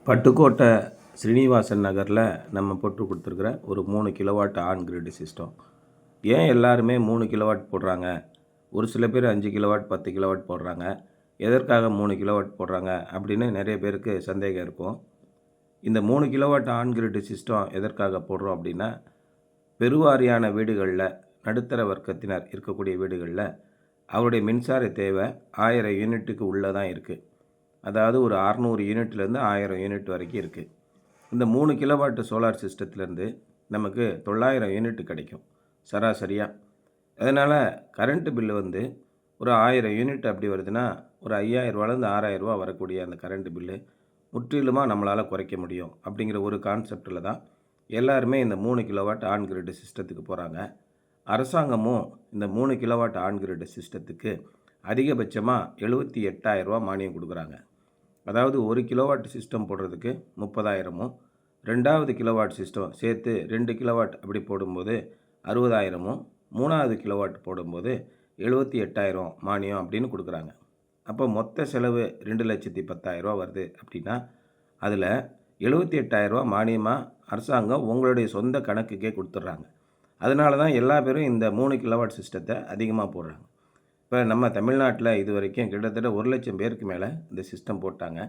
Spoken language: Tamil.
பட்டுக்கோட்டை ஸ்ரீனிவாசன் நகரில் நம்ம போட்டு கொடுத்துருக்குற ஒரு 3 கிலோவாட் ஆன் கிரிட் சிஸ்டம். ஏன் எல்லாருமே 3 கிலோவாட் போடுறாங்க? ஒரு சில பேர் 5 கிலோவாட் 10 கிலோவாட் போடுறாங்க. எதற்காக 3 கிலோவாட் போடுறாங்க அப்படின்னு நிறைய பேருக்கு சந்தேகம் இருக்கும். இந்த 3 கிலோவாட் ஆன் கிரிட் சிஸ்டம் எதற்காக போடுறோம் அப்படின்னா, பெருவாரியான வீடுகளில் நடுத்தர வர்க்கத்தினர் இருக்கக்கூடிய வீடுகளில் அவருடைய மின்சார தேவை 1000 யூனிட்டுக்கு உள்ளே தான் இருக்குது. அதாவது ஒரு 600 யூனிட்லேருந்து 1000 யூனிட் வரைக்கும் இருக்குது. இந்த 3 கிலோவாட் சோலார் சிஸ்டத்துலேருந்து நமக்கு 900 யூனிட் கிடைக்கும் சராசரியாக. அதனால் கரண்ட்டு பில்லு ஒரு 1000 யூனிட் அப்படி வருதுன்னா ஒரு 5000ரூவாலேருந்து 6000ரூவா வரக்கூடிய அந்த கரண்ட்டு பில்லு முற்றிலுமாக நம்மளால் குறைக்க முடியும் அப்படிங்கிற ஒரு கான்செப்டில் தான் எல்லாருமே இந்த 3 கிலோவாட் ஆன் கிரிட் சிஸ்டத்துக்கு போகிறாங்க. அரசாங்கமும் இந்த 3 கிலோவாட் ஆன் கிரிட் சிஸ்டத்துக்கு அதிகபட்சமாக 78,000 மானியம் கொடுக்குறாங்க. அதாவது 1 கிலோவாட் சிஸ்டம் போடுறதுக்கு 30,000, 2வது கிலோவாட் சிஸ்டம் சேர்த்து 2 கிலோவாட் அப்படி போடும்போது 60,000, 3வது கிலோவாட் போடும்போது 78,000 மானியம் அப்படின்னு கொடுக்குறாங்க. அப்போ மொத்த செலவு 2,10,000 வருது அப்படின்னா அதில் 78,000 மானியமாக அரசாங்கம் உங்களுடைய சொந்த கணக்குக்கே கொடுத்துட்றாங்க. அதனால தான் எல்லா பேரும் இந்த 3 கிலோவாட் சிஸ்டத்தை அதிகமாக போடுறாங்க. இப்போ நம்ம தமிழ்நாட்டில் இது வரைக்கும் கிட்டத்தட்ட 1,00,000 பேருக்கு மேலே இந்த சிஸ்டம் போட்டாங்க.